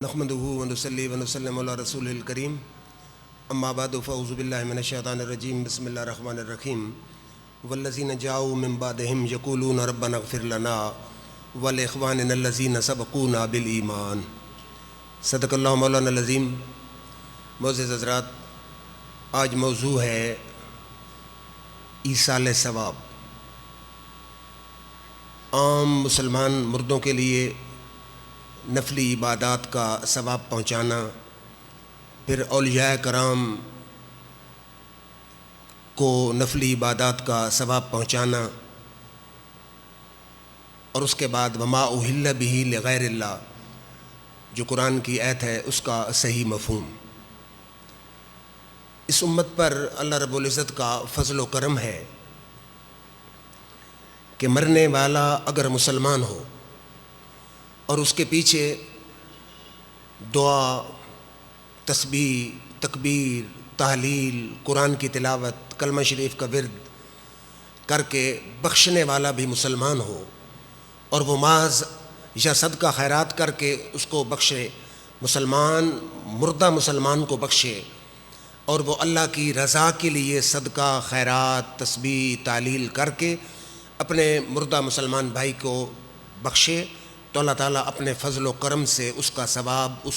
نحمدہ ونصلی ونسلم علی رسول الکریم اما بعد فاعوذ باللہ من الشیطان الرجیم بسم اللہ الرحمن الرحیم والذین جاؤوا من بعدہم یقولون ربنا اغفر لنا ولاخواننا الذین سبقونا بالایمان۔ صدق اللہ مولانا العظیم۔ معزز حضرات، آج موضوع ہے ایصال ثواب۔ عام مسلمان مردوں کے لیے نفلی عبادات کا ثواب پہنچانا، پھر اولیاء کرام کو نفلی عبادات کا ثواب پہنچانا، اور اس کے بعد وما اہل بہ لغیر اللہ جو قرآن کی آیت ہے اس کا صحیح مفہوم۔ اس امت پر اللہ رب العزت کا فضل و کرم ہے کہ مرنے والا اگر مسلمان ہو اور اس کے پیچھے دعا، تسبیح، تکبیر، تحلیل، قرآن کی تلاوت، کلمہ شریف کا ورد کر کے بخشنے والا بھی مسلمان ہو، اور وہ محض یا صدقہ خیرات کر کے اس کو بخشے، مردہ مسلمان کو بخشے، اور وہ اللہ کی رضا کے لیے صدقہ خیرات، تسبیح، تعلیل کر کے اپنے مردہ مسلمان بھائی کو بخشے، تو اللہ تعالیٰ اپنے فضل و کرم سے اس کا ثواب اس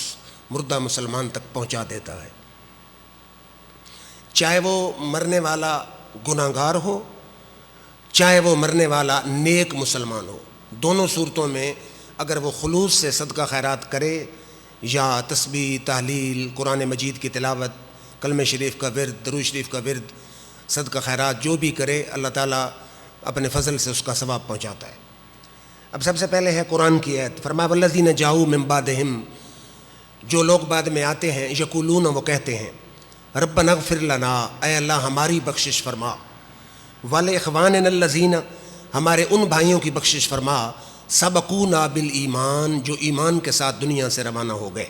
مردہ مسلمان تک پہنچا دیتا ہے، چاہے وہ مرنے والا گناہگار ہو، چاہے وہ مرنے والا نیک مسلمان ہو۔ دونوں صورتوں میں اگر وہ خلوص سے صدقہ خیرات کرے یا تسبیح، تحلیل، قرآن مجید کی تلاوت، کلمہ شریف کا ورد، درود شریف کا ورد، صدقہ خیرات جو بھی کرے، اللہ تعالیٰ اپنے فضل سے اس کا ثواب پہنچاتا ہے۔ اب سب سے پہلے ہے قرآن کی آیت، فرمایا والذین جاؤوا من بعدہم، جو لوگ بعد میں آتے ہیں، یقولون، وہ کہتے ہیں، ربنا اغفر لنا، اے اللہ ہماری بخشش فرما، ولاخواننا الذین، ہمارے ان بھائیوں کی بخشش فرما، سبقونا بالایمان، جو ایمان کے ساتھ دنیا سے روانہ ہو گئے۔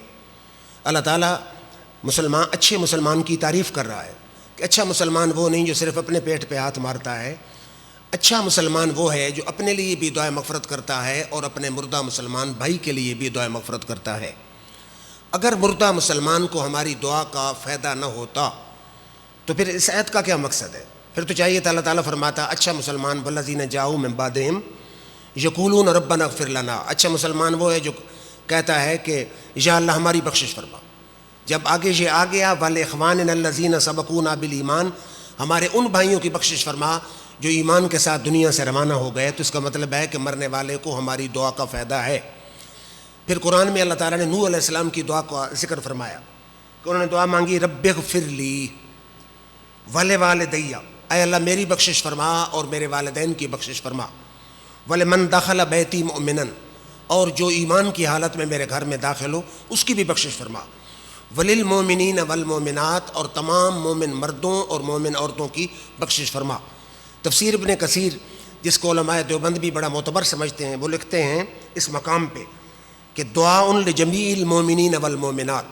اللہ تعالیٰ اچھے مسلمان کی تعریف کر رہا ہے کہ اچھا مسلمان وہ نہیں جو صرف اپنے پیٹ پہ ہاتھ مارتا ہے، اچھا مسلمان وہ ہے جو اپنے لیے بھی دعائے مغفرت کرتا ہے اور اپنے مردہ مسلمان بھائی کے لیے بھی دعائے مغفرت کرتا ہے۔ اگر مردہ مسلمان کو ہماری دعا کا فائدہ نہ ہوتا تو پھر اس آیت کا کیا مقصد ہے؟ پھر تو چاہیے اللہ تعالیٰ فرماتا اچھا مسلمان والذین جاؤوا من بعدہم یقولون ربنا اغفر لنا، اچھا مسلمان وہ ہے جو کہتا ہے کہ یا اللہ ہماری بخشش فرما۔ جب آگے یہ آ گیا ولاخواننا الذین سبقونا بالایمان، ہمارے ان بھائیوں کی بخشش فرما جو ایمان کے ساتھ دنیا سے روانہ ہو گئے، تو اس کا مطلب ہے کہ مرنے والے کو ہماری دعا کا فائدہ ہے۔ پھر قرآن میں اللہ تعالیٰ نے نوح علیہ السلام کی دعا کا ذکر فرمایا کہ انہوں نے دعا مانگی، رب اغفر لی ولوالدی، اے اللہ میری بخشش فرما اور میرے والدین کی بخشش فرما، ولمن دخل بیتی مؤمنا، اور جو ایمان کی حالت میں میرے گھر میں داخل ہو اس کی بھی بخشش فرما، وللمؤمنین والمؤمنات، اور تمام مومن مردوں اور مومن عورتوں کی بخشش فرما۔ تفسیر ابن کثیر، جس کو علماء دیوبند بھی بڑا معتبر سمجھتے ہیں، وہ لکھتے ہیں اس مقام پہ کہ دعاء لجمیع المؤمنین والمؤمنات،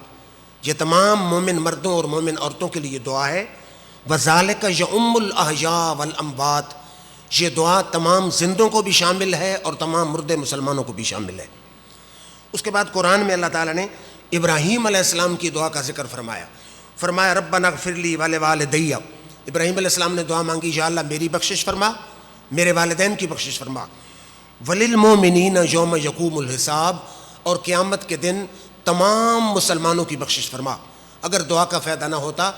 یہ تمام مومن مردوں اور مومن عورتوں کے لیے دعا ہے، وذالک یعم الاحیاء والاموات، یہ دعا تمام زندوں کو بھی شامل ہے اور تمام مردے مسلمانوں کو بھی شامل ہے۔ اس کے بعد قرآن میں اللہ تعالیٰ نے ابراہیم علیہ السلام کی دعا کا ذکر فرمایا ربنا اغفر لی ولوالدی، ابراہیم علیہ السلام نے دعا مانگی یا اللہ میری بخشش فرما، میرے والدین کی بخشش فرما، وللمؤمنین یوم یقوم الحساب، اور قیامت کے دن تمام مسلمانوں کی بخشش فرما۔ اگر دعا کا فائدہ نہ ہوتا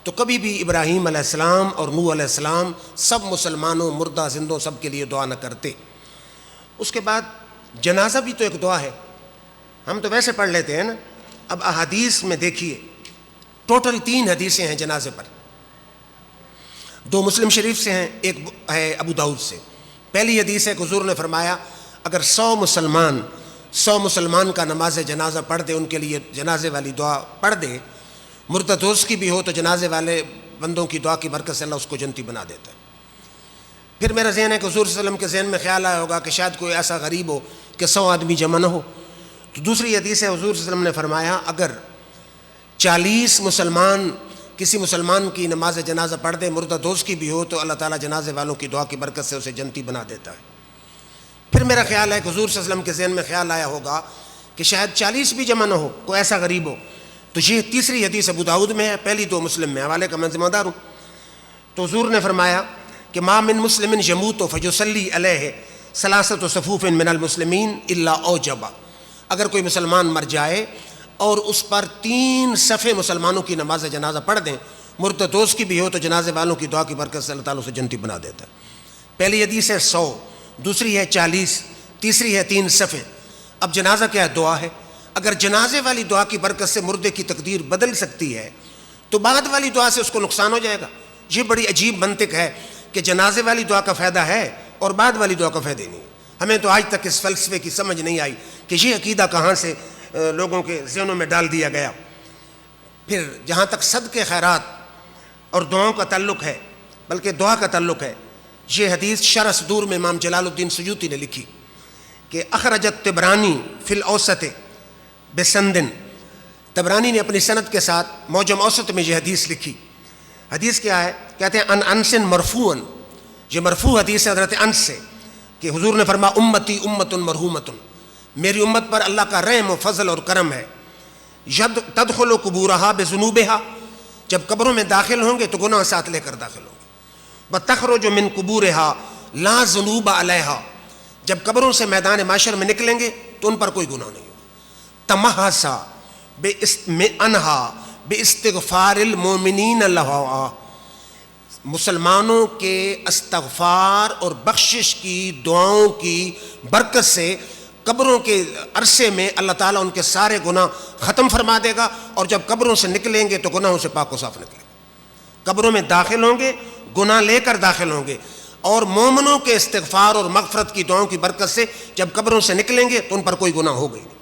تو کبھی بھی ابراہیم علیہ السلام اور نوح علیہ السلام سب مسلمانوں، مردہ زندوں، سب کے لیے دعا نہ کرتے۔ اس کے بعد جنازہ بھی تو ایک دعا ہے، ہم تو ویسے پڑھ لیتے ہیں نا، اب احادیث میں دیکھیے ٹوٹل 3 حدیثیں ہیں جنازے پر، 2 مسلم شریف سے ہیں، ایک ہے ابو داؤد سے۔ پہلی حدیث ہے کہ حضور نے فرمایا اگر 100 مسلمان کا نماز جنازہ پڑھ دے، ان کے لیے جنازے والی دعا پڑھ دے، مردہ دوست کی بھی ہو، تو جنازے والے بندوں کی دعا کی برکت سے اللہ اس کو جنتی بنا دیتا ہے۔ پھر میرا ذہن ہے کہ حضور صلی اللہ علیہ وسلم کے ذہن میں خیال آیا ہوگا کہ شاید کوئی ایسا غریب ہو کہ 100 آدمی جمع نہ ہو، تو دوسری حدیث ہے حضور صلی اللہ علیہ وسلم نے فرمایا اگر 40 مسلمان کسی مسلمان کی نماز جنازہ پڑھ دے، مردہ دوست کی بھی ہو، تو اللہ تعالیٰ جنازے والوں کی دعا کی برکت سے اسے جنتی بنا دیتا ہے۔ پھر میرا خیال ہے کہ حضور صلی اللہ علیہ وسلم کے ذہن میں خیال آیا ہوگا کہ شاید 40 بھی جمع نہ ہو، کوئی ایسا غریب ہو. تو یہ تیسری حدیث ابو داؤد میں ہے، پہلی 2 مسلم میں، حوالے کا میں ذمہ دار ہوں. تو حضور نے فرمایا کہ ما من مسلم یموت فیصلی علیہ ثلاثۃ صفوف من المسلمین الا اوجب، اگر کوئی مسلمان مر جائے اور اس پر 3 صفیں مسلمانوں کی نماز جنازہ پڑھ دیں، مرتد دوست کی بھی ہو، تو جنازے والوں کی دعا کی برکت سے اللہ تعالیٰ اسے جنتی بنا دیتا ہے. پہلی حدیث ہے 100، دوسری ہے 40، تیسری ہے 3 صفیں. اب جنازہ کیا ہے؟ دعا ہے. اگر جنازے والی دعا کی برکت سے مردے کی تقدیر بدل سکتی ہے تو بعد والی دعا سے اس کو نقصان ہو جائے گا. یہ بڑی عجیب منطق ہے کہ جنازے والی دعا کا فائدہ ہے اور بعد والی دعا کا فائدہ نہیں. ہمیں تو آج تک اس فلسفے کی سمجھ نہیں آئی کہ یہ عقیدہ کہاں سے لوگوں کے ذہنوں میں ڈال دیا گیا. پھر جہاں تک صدقے خیرات اور دعاؤں کا تعلق ہے، بلکہ دعا کا تعلق ہے، یہ حدیث شرح صدور میں امام جلال الدین سیوطی نے لکھی کہ اخرجت طبرانی فی الاوسط بسندن، طبرانی نے اپنی سند کے ساتھ معجم اوسط میں یہ حدیث لکھی. حدیث کیا ہے؟ کہتے ہیں ان انس مرفوعا، یہ مرفوع حدیث ہے حضرت انس سے کہ حضور نے فرمایا امتی امت مرحومۃ، میری امت پر اللہ کا رحم و فضل اور کرم ہے. تدخل قبورها بذنوبها، جب قبروں میں داخل ہوں گے تو گناہ ساتھ لے کر داخل ہوں گے. وتخرج من قبورها لا ذنوب علیها، جب قبروں سے میدان معاشر میں نکلیں گے تو ان پر کوئی گناہ نہیں ہوگا. تمحصا عنہا باستغفار المؤمنین لہا، مسلمانوں کے استغفار اور بخشش کی دعاؤں کی برکت سے قبروں کے عرصے میں اللہ تعالیٰ ان کے سارے گناہ ختم فرما دے گا، اور جب قبروں سے نکلیں گے تو گناہوں سے پاک و صاف نکلیں گے. قبروں میں داخل ہوں گے گناہ لے کر داخل ہوں گے، اور مومنوں کے استغفار اور مغفرت کی دعاؤں کی برکت سے جب قبروں سے نکلیں گے تو ان پر کوئی گناہ ہوگا ہی نہیں.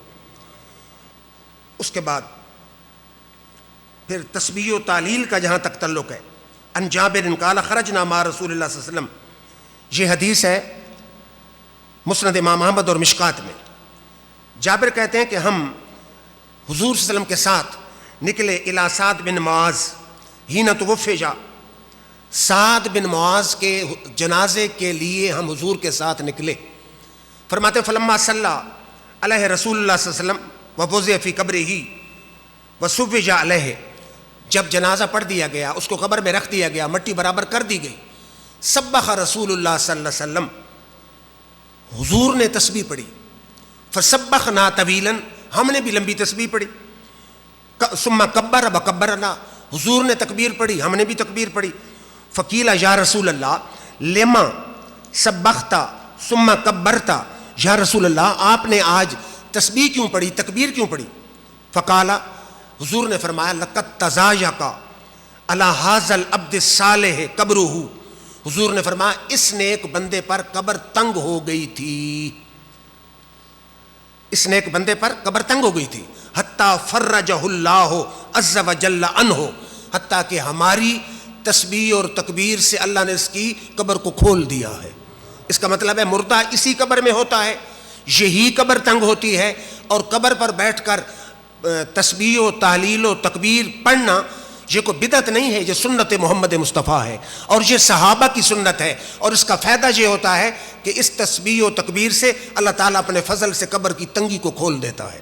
اس کے بعد پھر تسبیح و تعلیل کا جہاں تک تعلق ہے، ان جابر قال خرجنا مع رسول اللہ صلی اللہ علیہ وسلم، یہ حدیث ہے مسند امام احمد اور مشکات میں. جابر کہتے ہیں کہ ہم حضور صلی اللہ علیہ وسلم کے ساتھ نکلے الی سعد بن معاذ حین توفی، سعد بن معاذ کے جنازے کے لیے ہم حضور کے ساتھ نکلے. فرماتے فلما صلی علیہ رسول اللہ صلی اللہ علیہ وسلم ووضع فی قبرہ وصوّج علیہ، جب جنازہ پڑھ دیا گیا، اس کو قبر میں رکھ دیا گیا، مٹی برابر کر دی گئی. سبح رسول اللہ صلی اللہ علیہ وسلم، حضور نے تسبیح پڑھی. فسبحنا طویلا، ہم نے بھی لمبی تسبیح پڑھی. ثم کبر وکبرنا، حضور نے تکبیر پڑھی، ہم نے بھی تکبیر پڑھی. فقیل یا رسول اللہ لما سبحت ثم کبرت، یا رسول اللہ آپ نے آج تسبیح کیوں پڑھی، تکبیر کیوں پڑھی؟ فقال، حضور نے فرمایا لقد تضايق على هذا العبد الصالح قبره، حضور نے فرمایا اس نیک بندے پر قبر تنگ ہو گئی تھی، اس نیک بندے پر قبر تنگ ہو گئی تھی. حتی فرجہ اللہ عز وجل عنہ، حتیٰ کہ ہماری تسبیح اور تکبیر سے اللہ نے اس کی قبر کو کھول دیا ہے. اس کا مطلب ہے مردہ اسی قبر میں ہوتا ہے، یہی قبر تنگ ہوتی ہے، اور قبر پر بیٹھ کر تسبیح و تحلیل و تکبیر پڑھنا یہ کوئی بدعت نہیں ہے، یہ سنت محمد مصطفیٰ ہے، اور یہ صحابہ کی سنت ہے. اور اس کا فائدہ یہ ہوتا ہے کہ اس تسبیح و تکبیر سے اللہ تعالیٰ اپنے فضل سے قبر کی تنگی کو کھول دیتا ہے.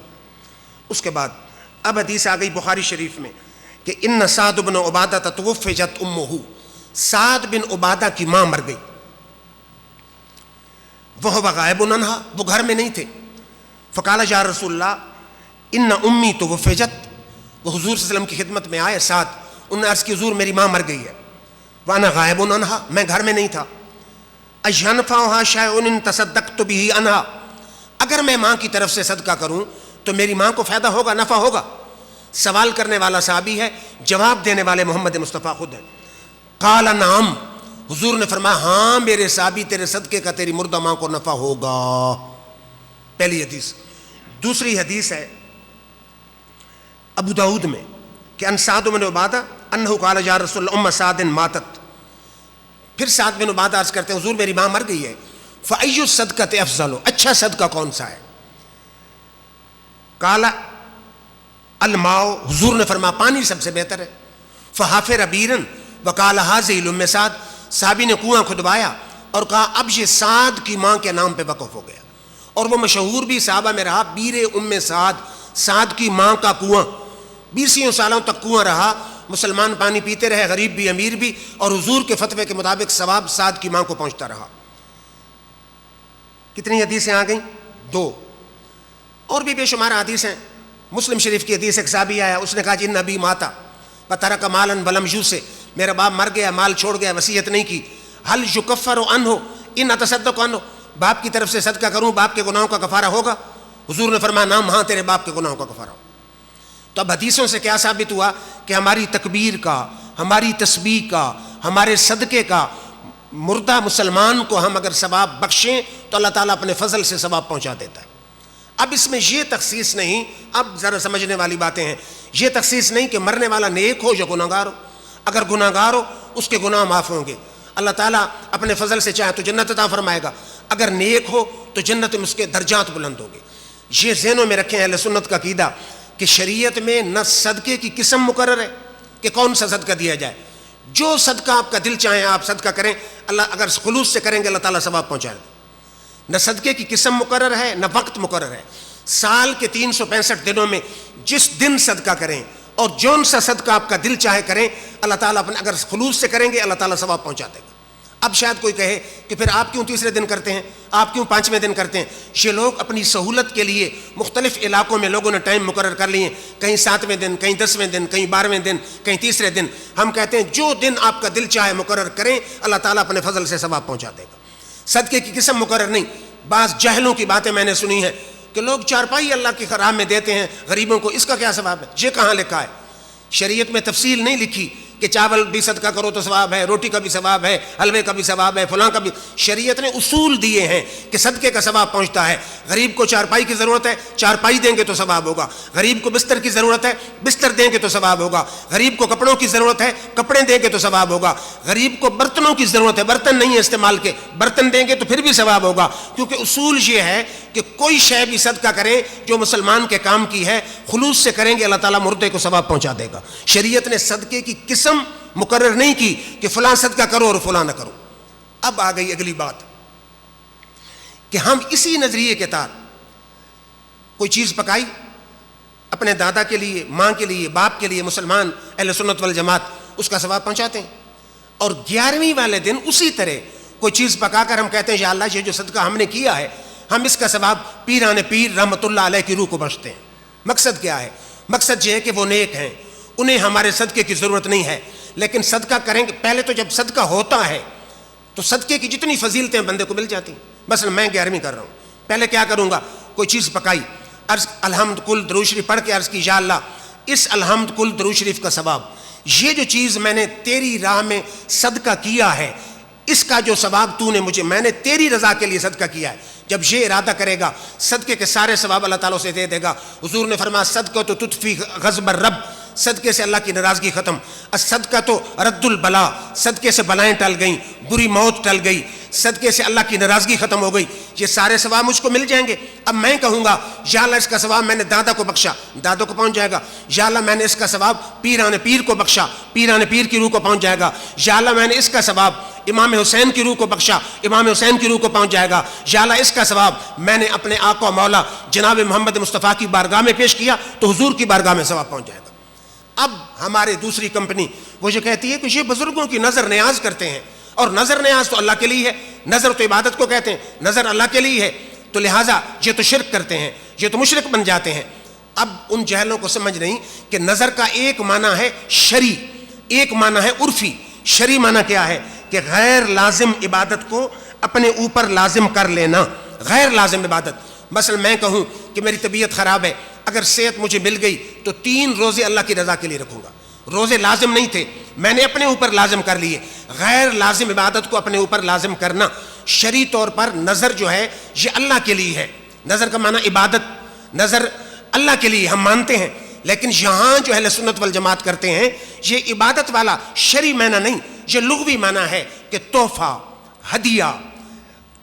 اس کے بعد اب حدیث آ گئی بخاری شریف میں کہ ان سعد بن عبادہ توفیت امہ، سعد بن عبادہ کی ماں مر گئی. وہ غائب عنہا، وہ گھر میں نہیں تھے. فقال یا رسول اللہ ان امی توفیت، وہ حضور صلی اللہ علیہ وسلم کی خدمت میں آئے ساتھ، انہوں نے عرض کی حضور میری ماں مر گئی ہے. وانا غائب عنہا، میں گھر میں نہیں تھا. اینفعھا شیء تصدقت بہ عنہا، اگر میں ماں کی طرف سے صدقہ کروں تو میری ماں کو فائدہ ہوگا، نفع ہوگا؟ سوال کرنے والا صحابی ہے، جواب دینے والے محمد مصطفیٰ خود ہیں. قال نعم، حضور نے فرمایا ہاں میرے صحابی تیرے صدقے کا تیری مردہ ماں کو نفع ہوگا. پہلی حدیث. دوسری حدیث ہے ابو داؤد میں کہ ان سعد بن عبادہ انہ قال یا رسول اللہ ام سعد ماتت، پھر سعد بن عبادہ عرض کرتے ہیں حضور میری ماں مر گئی ہے. فأی الصدقۃ افضل، اچھا صدقہ کون سا ہے؟ قال الماء، حضور نے فرمایا پانی سب سے بہتر ہے. فحفر بیرا وقال هذه لام سعد، صحابی نے کنواں کھدوایا اور کہا اب یہ سعد کی ماں کے نام پہ وقف ہو گیا. اور وہ مشہور بھی صحابہ میں رہا، بیر ام سعد، سعد کی ماں کا کنواں، 20 سالوں تک کنواں رہا، مسلمان پانی پیتے رہے، غریب بھی امیر بھی، اور حضور کے فتوے کے مطابق ثواب سعد کی ماں کو پہنچتا رہا۔ کتنی حدیثیں آ گئیں؟ 2۔ اور بھی بے شمار حدیث ہیں۔ مسلم شریف کی حدیث ایک صحابی آیا، اس نے کہا ان نبی ماتا فترک مالا ولم یوصِ، میرا باپ مر گیا، مال چھوڑ گیا، وصیت نہیں کی، هل یکفر عنہ ان اتصدق عنہ، باپ کی طرف سے صدقہ کروں باپ کے گناہوں کا کفارہ ہوگا؟ حضور نے فرمایا نعم، ہاں تیرے باپ کے گناہوں کا کفارہ ہوگا۔ تو اب حدیثوں سے کیا ثابت ہوا کہ ہماری تکبیر کا، ہماری تسبیح کا، ہمارے صدقے کا مردہ مسلمان کو ہم اگر ثواب بخشیں تو اللہ تعالیٰ اپنے فضل سے ثواب پہنچا دیتا ہے۔ اب اس میں یہ تخصیص نہیں، اب ذرا سمجھنے والی باتیں ہیں، یہ تخصیص نہیں کہ مرنے والا نیک ہو یا گناہ گار ہو، اگر گناہ گار ہو اس کے گناہ معاف ہوں گے، اللہ تعالیٰ اپنے فضل سے چاہے تو جنت عطا فرمائے گا، اگر نیک ہو تو جنت میں اس کے درجات بلند ہوں گے۔ یہ ذہنوں میں رکھیں اہل سنت کا عقیدہ کہ شریعت میں نہ صدقے کی قسم مقرر ہے کہ کون سا صدقہ دیا جائے، جو صدقہ آپ کا دل چاہے آپ صدقہ کریں، اللہ اگر خلوص سے کریں گے اللہ تعالیٰ ثواب پہنچائے گا۔ نہ صدقے کی قسم مقرر ہے، نہ وقت مقرر ہے، سال کے 365 دنوں میں جس دن صدقہ کریں اور جون سا صدقہ آپ کا دل چاہے کریں، اللہ تعالیٰ اپنے اگر خلوص سے کریں گے اللہ تعالیٰ ثواب پہنچا دے گا۔ اب شاید کوئی کہے کہ پھر آپ کیوں تیسرے دن کرتے ہیں، آپ کیوں 5ویں دن کرتے ہیں؟ یہ لوگ اپنی سہولت کے لیے مختلف علاقوں میں لوگوں نے ٹائم مقرر کر لیے، کہیں 7ویں دن، کہیں 10ویں دن، کہیں 12ویں دن، کہیں تیسرے دن۔ ہم کہتے ہیں جو دن آپ کا دل چاہے مقرر کریں، اللہ تعالیٰ اپنے فضل سے ثواب پہنچا دے گا۔ صدقے کی قسم مقرر نہیں۔ بعض جہلوں کی باتیں میں نے سنی ہیں کہ لوگ چارپائی اللہ کی خراب میں دیتے ہیں غریبوں کو، اس کا کیا ثواب ہے؟ یہ کہاں لکھا ہے؟ شریعت میں تفصیل نہیں لکھی کہ چاول بھی صدقہ کرو تو ثواب ہے، روٹی کا بھی ثواب ہے، حلوے کا بھی ثواب ہے، فلاں کا بھی۔ شریعت نے اصول دیے ہیں کہ صدقے کا ثواب پہنچتا ہے۔ غریب کو چارپائی کی ضرورت ہے، چارپائی دیں گے تو ثواب ہوگا۔ غریب کو بستر کی ضرورت ہے، بستر دیں گے تو ثواب ہوگا۔ غریب کو کپڑوں کی ضرورت ہے، کپڑے دیں گے تو ثواب ہوگا۔ غریب کو برتنوں کی ضرورت ہے، برتن نہیں ہے استعمال کے، برتن دیں گے تو پھر بھی ثواب ہوگا، کیونکہ اصول یہ ہے کہ کوئی شے بھی صدقہ کریں جو مسلمان کے کام کی ہے، خلوص سے کریں گے اللہ تعالیٰ مردے کو ثواب پہنچا دے گا۔ شریعت نے صدقے کی قسم مقرر نہیں کی کہ فلاں صدقہ کرو اور فلاں نہ کرو۔ اب آ گئی اگلی بات کہ ہم اسی نظریے کے تحت کوئی چیز پکائی اپنے دادا کے لیے، ماں کے لیے، باپ کے لیے، مسلمان اہل سنت والجماعت اس کا ثواب پہنچاتے ہیں، اور 11ویں والے دن اسی طرح کوئی چیز پکا کر ہم کہتے ہیں یا اللہ یہ جو صدقہ ہم نے کیا ہے ہم اس کا ثواب پیران پیر رحمۃ اللہ علیہ کی روح کو بخشتے ہیں۔ مقصد کیا ہے؟ مقصد یہ ہے کہ وہ نیک ہیں، انہیں ہمارے صدقے کی ضرورت نہیں ہے، لیکن صدقہ کریں گے۔ پہلے تو جب صدقہ ہوتا ہے تو صدقے کی جتنی فضیلتیں بندے کو مل جاتی ہیں۔ مثلا میں 11ویں کر رہا ہوں، پہلے کیا کروں گا؟ کوئی چیز پکائی، عرض الحمد کل درود شریف پڑھ کے عرض کی یا اللہ اس الحمد کل درود شریف کا ثواب، یہ جو چیز میں نے تیری راہ میں صدقہ کیا ہے اس کا جو ثواب تو نے مجھے، میں نے تیری رضا کے لیے صدقہ کیا ہے، جب یہ ارادہ کرے گا صدقے کے سارے ثواب اللہ تعالیٰ سے دے دے گا۔ حضور نے فرمایا صدقہ تو تطفی غضب الرب، صدقے سے اللہ کی ناراضگی ختم، الصدقہ تو رد البلا، صدقے سے بلائیں ٹل گئیں، بری موت ٹل گئی، صدقے سے اللہ کی ناراضگی ختم ہو گئی، یہ سارے ثواب مجھ کو مل جائیں گے۔ اب میں کہوں گا یا اللہ اس کا ثواب میں نے دادا کو بخشا، دادوں کو پہنچ جائے گا۔ یا اللہ میں نے اس کا ثواب پیران پیر کو بخشا، پیران پیر کی روح کو پہنچ جائے گا۔ یا اللہ میں نے اس کا ثواب امام حسین کی روح کو بخشا، امام حسین کی روح کو پہنچ جائے گا۔ یا اللہ اس کا ثواب میں نے اپنے آقا و مولا جناب محمد مصطفیٰ کی بارگاہ میں پیش کیا تو حضور کی بارگاہ میں ثواب پہنچ جائے گا۔ اب ہمارے دوسری کمپنی وہ جو کہتی ہے کہ یہ بزرگوں کی نظر نیاز کرتے ہیں، اور نظر نیاز تو اللہ کے لیے ہے، نظر تو عبادت کو کہتے ہیں، نظر اللہ کے لیے ہے، تو لہٰذا یہ تو شرک کرتے ہیں، یہ تو مشرک بن جاتے ہیں۔ اب ان جہلوں کو سمجھ نہیں کہ نظر کا ایک معنی ہے شرعی، ایک معنی ہے عرفی۔ شرعی معنی کیا ہے؟ کہ غیر لازم عبادت کو اپنے اوپر لازم کر لینا، غیر لازم عبادت۔ مثلا میں کہوں کہ میری طبیعت خراب ہے، اگر صحت مجھے مل گئی تو 3 روزے اللہ کی رضا کے لیے رکھوں گا۔ روزے لازم نہیں تھے، میں نے اپنے اوپر لازم کر لیے۔ غیر لازم عبادت کو اپنے اوپر لازم کرنا، شرعی طور پر نظر جو ہے یہ اللہ کے لیے ہے۔ نظر کا معنی عبادت، نظر اللہ کے لیے ہم مانتے ہیں، لیکن یہاں جو اہل سنت والجماعت کرتے ہیں یہ عبادت والا شرعی معنی نہیں، یہ لغوی معنی ہے کہ تحفہ، ہدیہ۔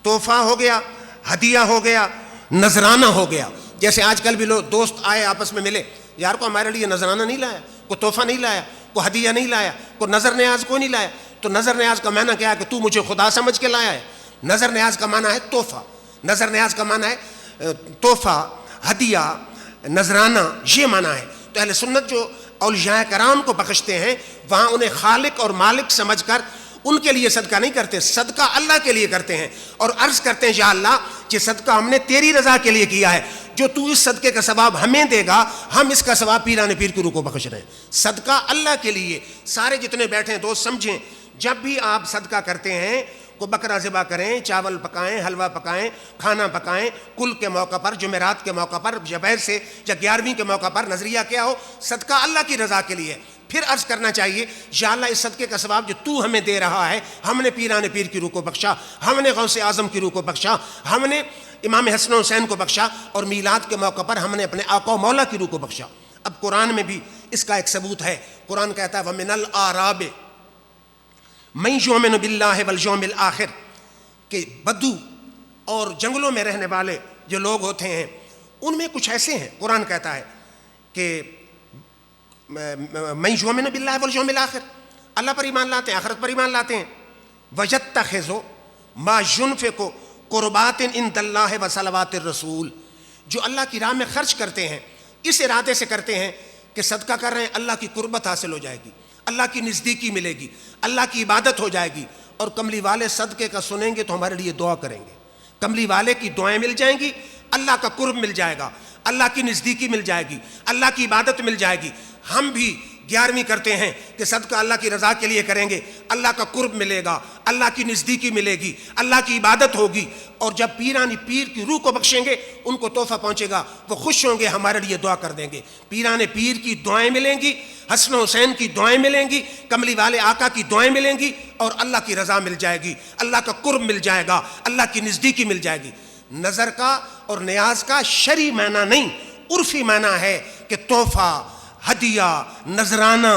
تحفہ ہو گیا، ہدیہ ہو گیا، نذرانہ ہو گیا۔ جیسے آج کل بھی لوگ دوست آئے آپس میں ملے، یار کو ہمارے لیے نذرانہ نہیں لایا، کوئی تحفہ نہیں لایا، کوئی ہدیہ نہیں لایا، کوئی نظر نیاز کو نہیں لایا، تو نظر نیاز کا معنی کیا ہے کہ تو مجھے خدا سمجھ کے لایا ہے۔ نظر نیاز کا معنی ہے تحفہ، نظر نیاز کا معنی ہے تحفہ، ہدیہ، نذرانہ، یہ معنی ہے۔ تو اہل سنت جو اولیاء کرام کو بخشتے ہیں وہاں انہیں خالق اور مالک سمجھ کر ان کے لیے صدقہ نہیں کرتے، صدقہ اللہ کے لیے کرتے ہیں، اور عرض کرتے ہیں یا اللہ یہ صدقہ ہم نے تیری رضا کے لیے کیا ہے، جو تو اس صدقے کا ثواب ہمیں دے گا ہم اس کا ثواب پیران پیر کی روح کو بخش رہے ہیں۔ صدقہ اللہ کے لیے۔ سارے جتنے بیٹھے ہیں دوست سمجھیں، جب بھی آپ صدقہ کرتے ہیں، کو بکرا ذبح کریں، چاول پکائیں، حلوہ پکائیں، کھانا پکائیں، کل کے موقع پر، جمعرات کے موقع پر، جبیر سے یا 11ویں کے موقع پر، نظریہ کیا ہو، صدقہ اللہ کی رضا کے لیے۔ پھر عرض کرنا چاہیے یا اللہ اس صدقے کا ثواب جو تو ہمیں دے رہا ہے، ہم نے پیران پیر کی روح کو بخشا، ہم نے غوث اعظم کی روح کو بخشا، ہم نے امام حسن و حسین کو بخشا، اور میلاد کے موقع پر ہم نے اپنے آقا و مولا کی روح کو بخشا۔ اب قرآن میں بھی اس کا ایک ثبوت ہے۔ قرآن کہتا ہے وَمِنَ الْأَعْرَابِ مَن يُؤْمِنُ بِاللَّهِ وَالْيَوْمِ الْآخِرِ، کہ بدو اور جنگلوں میں رہنے والے جو لوگ ہوتے ہیں ان میں کچھ ایسے ہیں، قرآن کہتا ہے کہ مَن يُؤْمِنُ بِاللَّهِ وَالْيَوْمِ الْآخِرِ، اللہ پر ایمان لاتے ہیں، آخرت پر ایمان لاتے ہیں۔ وَيَتَّخِذُ مَا يُنْفِقُ قُرُبَاتٍ عِندَ اللَّهِ وَصَلَوَاتِ الرَّسُولِ، جو اللہ کی راہ میں خرچ کرتے ہیں اس ارادے سے کرتے ہیں کہ صدقہ کر رہے ہیں، اللہ کی قربت حاصل ہو جائے گی، اللہ کی نزدیکی ملے گی، اللہ کی عبادت ہو جائے گی۔ اور کملی والے صدقے کا سنیں گے تو ہمارے لیے دعا کریں گے، کملی والے کی دعائیں مل جائیں گی، اللہ کا قرب مل جائے گا، اللہ کی نزدیکی مل جائے گی، اللہ کی عبادت مل جائے گی۔ ہم بھی 11ویں کرتے ہیں کہ صدقہ اللہ کی رضا کے لیے کریں گے، اللہ کا قرب ملے گا، اللہ کی نزدیکی ملے گی، اللہ کی عبادت ہوگی، اور جب پیرانی پیر کی روح کو بخشیں گے ان کو تحفہ پہنچے گا، وہ خوش ہوں گے، ہمارے لیے دعا کر دیں گے۔ پیران پیر کی دعائیں ملیں گی، حسن و حسین کی دعائیں ملیں گی، کملی والے آقا کی دعائیں ملیں گی، اور اللہ کی رضا مل جائے گی، اللہ کا قرب مل جائے گا، اللہ کی نزدیکی مل جائے گی۔ نظر کا اور نیاز کا شرعی معنی نہیں، عرفی معنی ہے کہ تحفہ، ہدیہ، نذرانہ۔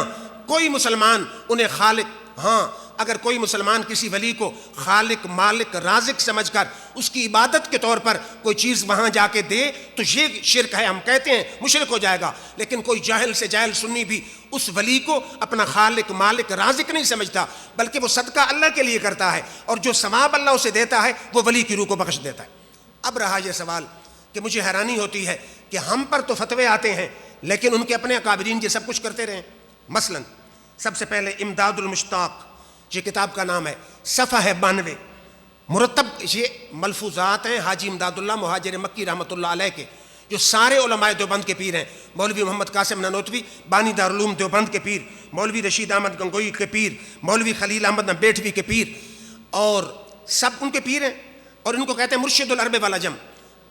کوئی مسلمان انہیں خالق، ہاں اگر کوئی مسلمان کسی ولی کو خالق، مالک، رازق سمجھ کر اس کی عبادت کے طور پر کوئی چیز وہاں جا کے دے تو یہ شرک ہے، ہم کہتے ہیں مشرک ہو جائے گا۔ لیکن کوئی جاہل سے جاہل سنی بھی اس ولی کو اپنا خالق، مالک، رازق نہیں سمجھتا، بلکہ وہ صدقہ اللہ کے لیے کرتا ہے، اور جو ثواب اللہ اسے دیتا ہے وہ ولی کی روح کو بخش دیتا ہے۔ اب رہا یہ سوال کہ مجھے حیرانی ہوتی ہے کہ ہم پر تو فتوے آتے ہیں لیکن ان کے اپنے اکابرین یہ سب کچھ کرتے رہے۔ مثلا سب سے پہلے امداد المشتاق، یہ کتاب کا نام ہے، صفحہ ہے 92، مرتب یہ ملفوظات ہیں حاجی امداد اللہ مہاجر مکی رحمۃ اللہ علیہ کے، جو سارے علماء دیوبند کے پیر ہیں، مولوی محمد قاسم نانوتوی بانی دارالعلوم دیوبند کے پیر، مولوی رشید احمد گنگوئی کے پیر، مولوی خلیل احمد بیٹھوی کے پیر، اور سب ان کے پیر ہیں، اور ان کو کہتے ہیں مرشد العرب والعجم۔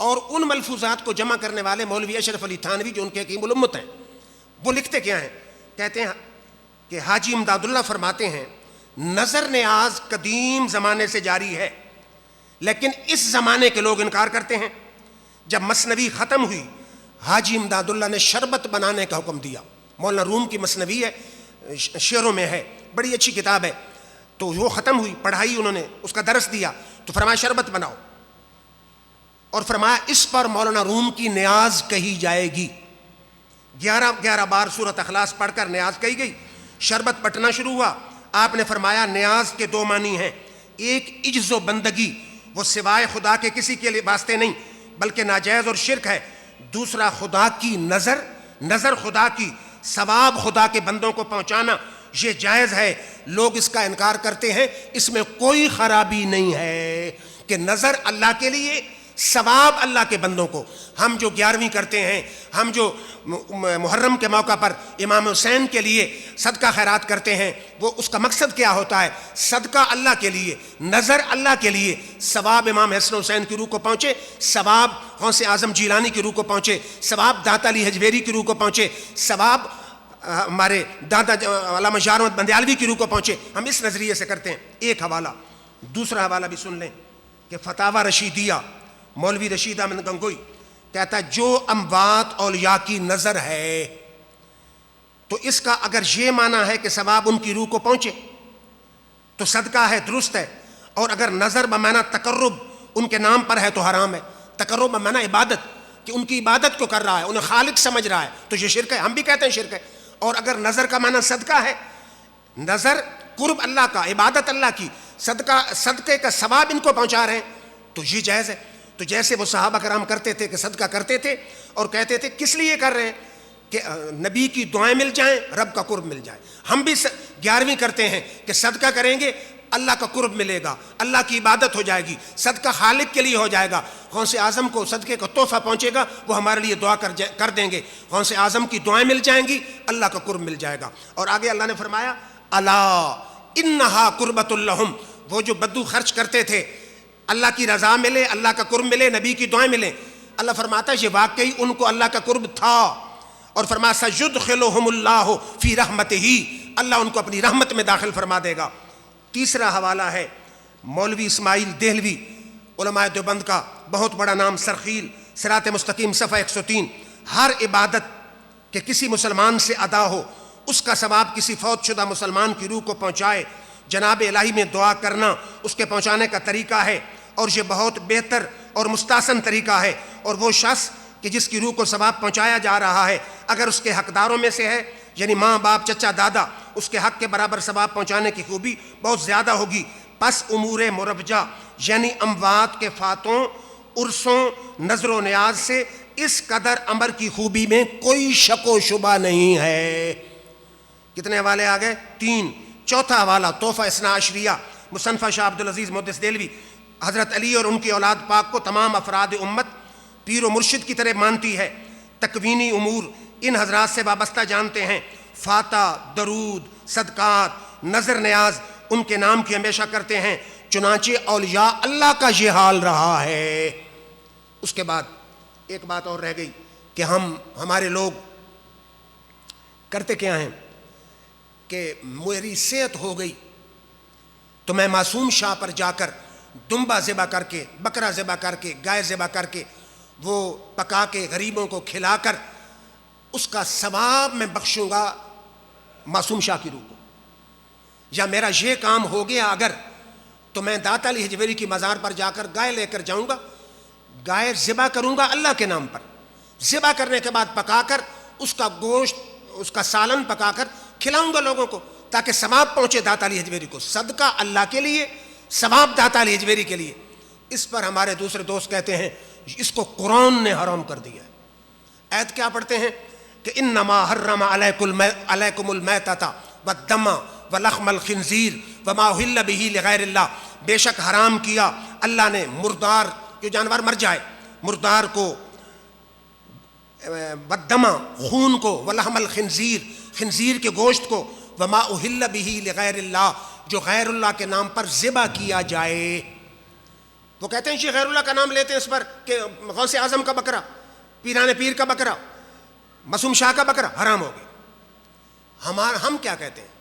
اور ان ملفوظات کو جمع کرنے والے مولوی اشرف علی تھانوی جو ان کے حکیم الامت ہیں، وہ لکھتے کیا ہیں؟ کہتے ہیں کہ حاجی امداد اللہ فرماتے ہیں نظر نیاز قدیم زمانے سے جاری ہے، لیکن اس زمانے کے لوگ انکار کرتے ہیں۔ جب مثنوی ختم ہوئی حاجی امداد اللہ نے شربت بنانے کا حکم دیا۔ مولانا روم کی مثنوی ہے، شعروں میں ہے، بڑی اچھی کتاب ہے، تو وہ ختم ہوئی، پڑھائی انہوں نے، اس کا درس دیا، تو فرمایا شربت بناؤ، اور فرمایا اس پر مولانا روم کی نیاز کہی جائے گی۔ 11 بار سورۃ اخلاص پڑھ کر نیاز کہی گئی، شربت بٹنا شروع ہوا۔ آپ نے فرمایا نیاز کے 2 معنی ہیں، ایک عجز و بندگی، وہ سوائے خدا کے کسی کے لیے واسطے نہیں بلکہ ناجائز اور شرک ہے۔ دوسرا خدا کی نظر، نظر خدا کی، ثواب خدا کے بندوں کو پہنچانا، یہ جائز ہے۔ لوگ اس کا انکار کرتے ہیں، اس میں کوئی خرابی نہیں ہے کہ نظر اللہ کے لیے، ثواب اللہ کے بندوں کو۔ ہم جو 11ویں کرتے ہیں، ہم جو محرم کے موقع پر امام حسین کے لیے صدقہ خیرات کرتے ہیں، وہ اس کا مقصد کیا ہوتا ہے؟ صدقہ اللہ کے لیے، نظر اللہ کے لیے، ثواب امام حسن حسین کی روح کو پہنچے، ثواب غوث اعظم جیلانی کی روح کو پہنچے، ثواب داتا علی حجویری کی روح کو پہنچے، ثواب ہمارے دادا علامہ جار احمد بندیالوی کی روح کو پہنچے۔ ہم اس نظریے سے کرتے ہیں۔ ایک حوالہ، دوسرا حوالہ بھی سن لیں کہ فتاوی رشیدیہ، مولوی رشید احمد گنگوئی کہتا ہے جو اموات اولیاء کی نظر ہے تو اس کا اگر یہ معنی ہے کہ ثواب ان کی روح کو پہنچے تو صدقہ ہے، درست ہے، اور اگر نظر بمعنی تقرب ان کے نام پر ہے تو حرام ہے۔ تقرب بمعنی عبادت، کہ ان کی عبادت کو کر رہا ہے، انہیں خالق سمجھ رہا ہے، تو یہ شرک ہے، ہم بھی کہتے ہیں شرک ہے۔ اور اگر نظر کا معنی صدقہ ہے، نظر قرب اللہ کا، عبادت اللہ کی، صدقے کا ثواب ان کو پہنچا رہے ہیں، تو یہ جائز ہے۔ تو جیسے وہ صحابہ کرام کرتے تھے کہ صدقہ کرتے تھے اور کہتے تھے کس لیے کر رہے ہیں کہ نبی کی دعائیں مل جائیں، رب کا قرب مل جائے. ہم بھی 11ویں کرتے ہیں کہ صدقہ کریں گے اللہ کا قرب ملے گا، اللہ کی عبادت ہو جائے گی، صدقہ خالق کے لیے ہو جائے گا. غوث اعظم کو صدقے کا تحفہ پہنچے گا، وہ ہمارے لیے دعا کر دیں گے، غوث اعظم کی دعائیں مل جائیں گی، اللہ کا قرب مل جائے گا. اور آگے اللہ نے فرمایا الا انہا قربۃ لہم، وہ جو بدو خرچ کرتے تھے اللہ کی رضا ملے، اللہ کا قرب ملے، نبی کی دعائیں ملیں. اللہ فرماتا ہے یہ واقعی ان کو اللہ کا قرب تھا. اور فرمایا سیدخلہم اللہ فی رحمتہ، اللہ ان کو اپنی رحمت میں داخل فرما دے گا. تیسرا حوالہ ہے مولوی اسماعیل دہلوی، علماء دیوبند کا بہت بڑا نام، سرخیل صراط مستقیم صفحہ 103. ہر عبادت کہ کسی مسلمان سے ادا ہو اس کا ثواب کسی فوت شدہ مسلمان کی روح کو پہنچائے. جناب الہی میں دعا کرنا اس کے پہنچانے کا طریقہ ہے، اور یہ بہت بہتر اور مستحسن طریقہ ہے. اور وہ شخص کہ جس کی روح کو ثواب پہنچایا جا رہا ہے اگر اس کے حقداروں میں سے ہے، یعنی ماں باپ چچا دادا، اس کے حق کے برابر ثواب پہنچانے کی خوبی بہت زیادہ ہوگی. پس امور مربجہ یعنی اموات کے فاتوں، عرسوں، نظر و نیاز سے اس قدر امر کی خوبی میں کوئی شک و شبہ نہیں ہے. کتنے حوالے آ گئے؟ 3. چوتھا حوالہ تحفہ اثنا عشریہ، مصنفہ شاہ عبدالعزیز محدث دہلوی. حضرت علی اور ان کی اولاد پاک کو تمام افراد امت پیر و مرشد کی طرح مانتی ہے. تکوینی امور ان حضرات سے وابستہ جانتے ہیں. فاتح، درود، صدقات، نظر نیاز ان کے نام کی ہمیشہ کرتے ہیں. چنانچہ اولیاء اللہ کا یہ حال رہا ہے. اس کے بعد ایک بات اور رہ گئی کہ ہمارے لوگ کرتے کیا ہیں کہ میری صحت ہو گئی تو میں معصوم شاہ پر جا کر دمبا ذبح کر کے، بکرا ذبح کر کے، گائے ذبح کر کے، وہ پکا کے غریبوں کو کھلا کر اس کا ثواب میں بخشوں گا معصوم شاہ کی روح کو. یا میرا یہ کام ہو گیا اگر تو میں داتا علی حجویری کی مزار پر جا کر گائے لے کر جاؤں گا، گائے ذبح کروں گا اللہ کے نام پر، ذبح کرنے کے بعد پکا کر اس کا گوشت، اس کا سالن پکا کر کھلاؤں گا لوگوں کو تاکہ ثواب پہنچے داتا علی حجویری کو. صدقہ اللہ کے لیے، ثواب داتا علی حجویری کے لیے. اس پر ہمارے دوسرے دوست کہتے ہیں اس کو قرآن نے حرام کر دیا ہے. آیت کیا پڑھتے ہیں کہ انما حرم علیکم المیتۃ والدم ولحم الخنزیر وما اہل بہ لغیر اللہ، بے شک حرام کیا اللہ نے مردار، جو جانور مر جائے، مردار کو، والدم خون کو، ولحم الخنزیر خنزیر کے گوشت کو، وما اہل بہ لغیر اللہ جو غیر اللہ کے نام پر ذبح کیا جائے. وہ کہتے ہیں یہ غیر اللہ کا نام لیتے ہیں اس پر کہ غوث اعظم کا بکرا، پیران پیر کا بکرا، معصوم شاہ کا بکرا حرام ہو گیا. ہم کیا کہتے ہیں؟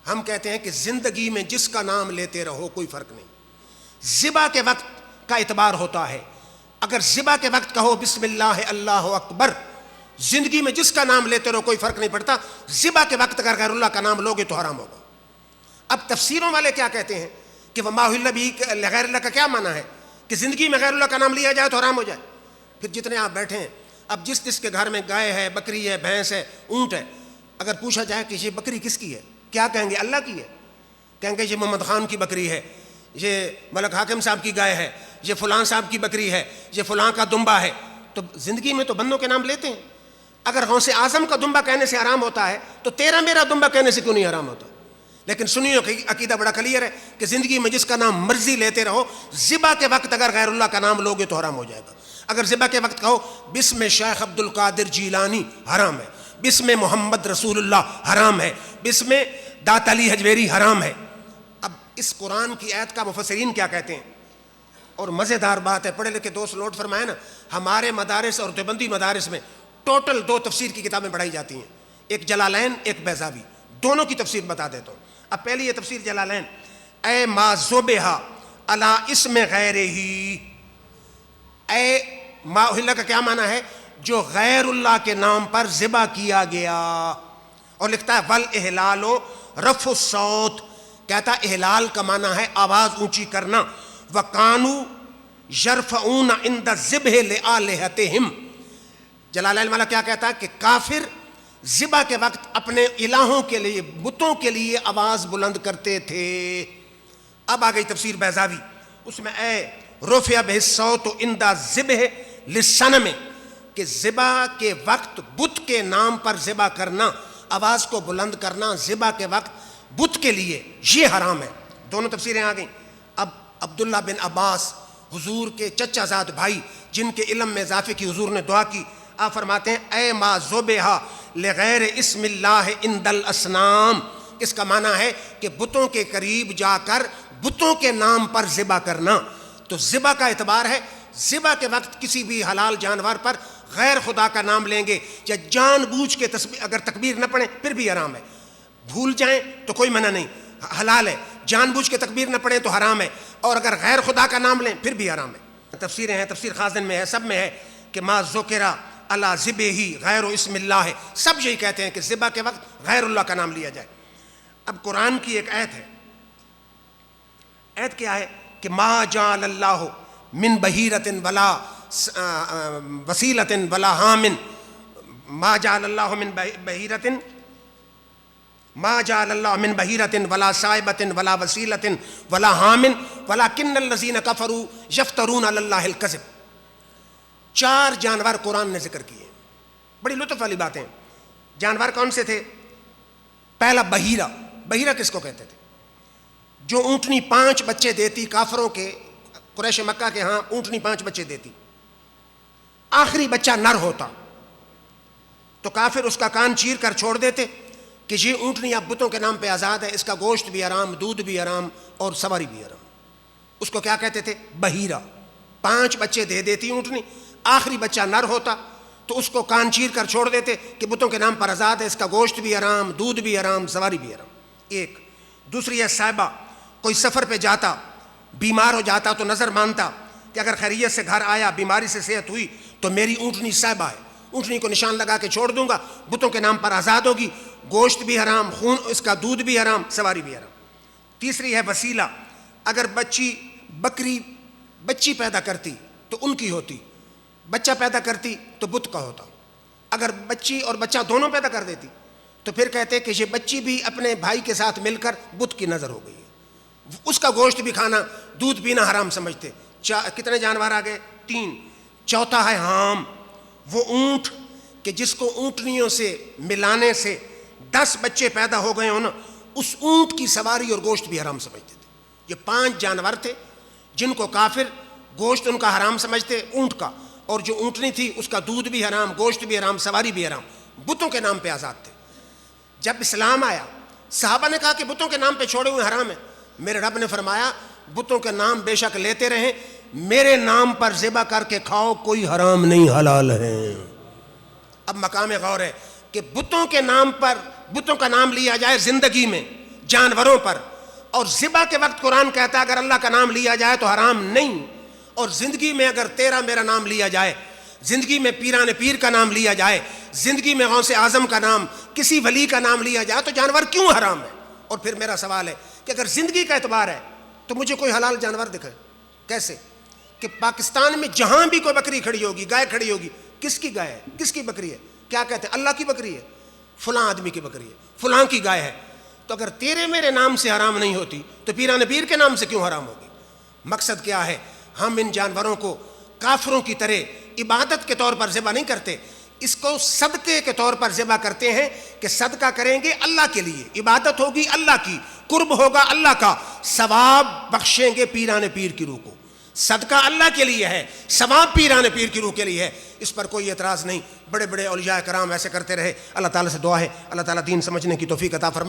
ہم کہتے ہیں کہ زندگی میں جس کا نام لیتے رہو کوئی فرق نہیں. ذبح کے وقت کا اعتبار ہوتا ہے. اگر ذبح کے وقت کہو بسم اللہ اللہ اکبر، زندگی میں جس کا نام لیتے رہو کوئی فرق نہیں پڑتا. ذبح کے وقت اگر غیر اللہ کا نام لوگے تو حرام ہوگا. اب تفسیروں والے کیا کہتے ہیں کہ وما اہل بہ لغیر اللہ کا کیا معنی ہے کہ زندگی میں غیر اللہ کا نام لیا جائے تو حرام ہو جائے. پھر جتنے آپ بیٹھے ہیں، اب جس کے گھر میں گائے ہے، بکری ہے، بھینس ہے، اونٹ ہے، اگر پوچھا جائے کہ یہ بکری کس کی ہے، کیا کہیں گے؟ اللہ کی ہے. کہیں گے یہ محمد خان کی بکری ہے، یہ ملک حاکم صاحب کی گائے ہے، یہ فلاں صاحب کی بکری ہے، یہ فلاں کا دمبا ہے. تو زندگی میں تو بندوں کے نام لیتے ہیں. اگر غوث اعظم کا دمبا کہنے سے حرام ہوتا ہے تو تیرا میرا دمبا کہنے سے کیوں نہیں حرام ہوتا؟ لیکن سنیوں کا عقیدہ بڑا کلیئر ہے کہ زندگی میں جس کا نام مرضی لیتے رہو، ذبح کے وقت اگر غیر اللہ کا نام لوگے تو حرام ہو جائے گا. اگر ذبح کے وقت کہو بسم شیخ عبد القادر جیلانی، حرام ہے. بسم محمد رسول اللہ، حرام ہے. بسم داتا علی حجویری، حرام ہے. اب اس قرآن کی آیت کا مفسرین کیا کہتے ہیں؟ اور مزیدار بات ہے، پڑھے لکھے دوست نوٹ فرمائے نا، ہمارے مدارس اور دیوبندی مدارس میں ٹوٹل 2 تفسیر کی کتابیں پڑھائی جاتی ہیں، ایک جلالین، ایک بیضاوی. دونوں کی تفسیر بتا دیتا ہوں. اب پہلی یہ تفسیر جلالین، اے ما ذبح علی اسم غیر ہی، اے ما اہل کا کیا معنی ہے؟ جو غیر اللہ کے نام پر ذبح کیا گیا. اور لکھتا ہے والاحلال رفع الصوت، کہتا احلال کا معنی ہے آواز اونچی کرنا. وکانوا یرفعون عند الذبح لآلہتہم، جلالین والا کیا کہتا ہے کہ کافر ذبح کے وقت اپنے الہوں کے لیے، بتوں کے لیے آواز بلند کرتے تھے. اب آ گئی تفسیر بیضاوی، اس میں اے رفع بہ الصوت عند الذبح للصنم، کہ ذبح کے وقت بت کے نام پر ذبح کرنا، آواز کو بلند کرنا ذبح کے وقت بت کے لیے، یہ حرام ہے۔ دونوں تفسیریں آ گئیں۔ اب عبداللہ بن عباس حضور کے چچا زاد بھائی جن کے علم میں اضافے کی حضور نے دعا کی، آپ فرماتے ہیں اے ما ذبح لغیر اسم اللہ عند الاصنام، اس کا معنی ہے کہ بتوں کے قریب جا کر بتوں کے نام پر ذبح کرنا۔ تو ذبح کا اعتبار ہے ذبح کے وقت کسی بھی حلال جانور پر غیر خدا کا نام لیں گے، یا جان بوجھ کے اگر تکبیر نہ پڑھیں پھر بھی حرام ہے، بھول جائیں تو کوئی منع نہیں، حلال ہے، جان بوجھ کے تکبیر نہ پڑھیں تو حرام ہے، اور اگر غیر خدا کا نام لیں پھر بھی حرام ہے۔ تفسیریں ہیں، تفسیر خازن میں ہے، سب میں ہے کہ ما ذکر علی ذبحہ غیر اسم اللہ ہے، سب یہی کہتے ہیں کہ ذبح کے وقت غیر اللہ کا نام لیا جائے۔ اب قرآن کی ایک آیت ہے، آیت کیا ہے کہ ما جعل اللہ من بحیرۃ ولا وسیلۃ ولا حام، ما جعل اللہ من بحیرۃ ما جعل اللہ من بحیرۃ ولا صائبۃ ولا وسیلۃ ولا حام ولکن الذین کفروا یفترون علی اللہ الکذب۔ 4 جانور قرآن نے ذکر کیے، بڑی لطف والی باتیں۔ جانور کون سے تھے؟ پہلا بحیرہ، بحیرہ کس کو کہتے تھے؟ جو اونٹنی 5 بچے دیتی، کافروں کے قریش مکہ کے ہاں اونٹنی 5 بچے دیتی، آخری بچہ نر ہوتا تو کافر اس کا کان چیر کر چھوڑ دیتے کہ یہ اونٹنی اب بتوں کے نام پہ آزاد ہے، اس کا گوشت بھی حرام، دودھ بھی حرام اور سواری بھی حرام۔ اس کو کیا کہتے تھے؟ بحیرہ۔ 5 بچے دے دیتی اونٹنی، آخری بچہ نر ہوتا تو اس کو کان چیر کر چھوڑ دیتے کہ بتوں کے نام پر آزاد ہے، اس کا گوشت بھی حرام، دودھ بھی حرام، سواری بھی حرام۔ ایک دوسری ہے صائبہ، کوئی سفر پہ جاتا، بیمار ہو جاتا تو نظر مانتا کہ اگر خیریت سے گھر آیا، بیماری سے صحت ہوئی تو میری اونٹنی صائبہ ہے، اونٹنی کو نشان لگا کے چھوڑ دوں گا، بتوں کے نام پر آزاد ہوگی، گوشت بھی حرام، خون اس کا دودھ بھی حرام، سواری بھی حرام۔ تیسری ہے وسیلہ، اگر بکری بچی پیدا کرتی تو ان کی ہوتی، بچہ پیدا کرتی تو بت کا ہوتا، اگر بچی اور بچہ دونوں پیدا کر دیتی تو پھر کہتے کہ یہ بچی بھی اپنے بھائی کے ساتھ مل کر بت کی نظر ہو گئی ہے، اس کا گوشت بھی کھانا، دودھ پینا حرام سمجھتے۔ کتنے جانور آ گئے؟ 3۔ چوتھا ہے حام، وہ اونٹ کہ جس کو اونٹنیوں سے ملانے سے 10 بچے پیدا ہو گئے ہوں نا، اس اونٹ کی سواری اور گوشت بھی حرام سمجھتے تھے۔ یہ 5 جانور تھے جن کو کافر گوشت ان کا حرام سمجھتے، اونٹ کا، اور جو اونٹنی تھی اس کا دودھ بھی حرام، گوشت بھی حرام، سواری بھی حرام، بتوں کے نام پہ آزاد تھے۔ جب اسلام آیا صحابہ نے کہا کہ بتوں کے نام پہ چھوڑے ہوئے حرام ہے، میرے رب نے فرمایا بتوں کے نام بے شک لیتے رہیں، میرے نام پر ذبح کر کے کھاؤ، کوئی حرام نہیں، حلال ہے۔ اب مقام غور ہے کہ بتوں کے نام پر بتوں کا نام لیا جائے زندگی میں جانوروں پر، اور ذبح کے وقت قرآن کہتا ہے اگر اللہ کا نام لیا جائے تو حرام نہیں، اور زندگی میں اگر تیرا میرا نام لیا جائے، زندگی میں پیران پیر کا نام لیا جائے، زندگی میں غوث اعظم کا نام، کسی ولی کا نام لیا جائے تو جانور کیوں حرام ہے؟ اور پھر میرا سوال ہے کہ اگر زندگی کا اعتبار ہے تو مجھے کوئی حلال جانور دکھائے۔ کیسے کہ پاکستان میں جہاں بھی کوئی بکری کھڑی ہوگی، گائے کھڑی ہوگی، کس کی گائے ہے؟ کس کی بکری ہے؟ کیا کہتے ہیں؟ اللہ کی بکری ہے، فلاں آدمی کی بکری ہے، فلاں کی گائے ہے۔ تو اگر تیرے میرے نام سے حرام نہیں ہوتی تو پیران پیر کے نام سے کیوں حرام ہوگی؟ مقصد کیا ہے؟ ہم ان جانوروں کو کافروں کی طرح عبادت کے طور پر ذبح نہیں کرتے، اس کو صدقے کے طور پر ذبح کرتے ہیں کہ صدقہ کریں گے اللہ کے لیے، عبادت ہوگی اللہ کی، قرب ہوگا اللہ کا، ثواب بخشیں گے پیران پیر کی روح کو۔ صدقہ اللہ کے لیے ہے، ثواب پیران پیر کی روح کے لیے ہے، اس پر کوئی اعتراض نہیں۔ بڑے بڑے اولیاء کرام ایسے کرتے رہے۔ اللہ تعالیٰ سے دعا ہے اللہ تعالیٰ دین سمجھنے کی توفیق عطا فرمائے۔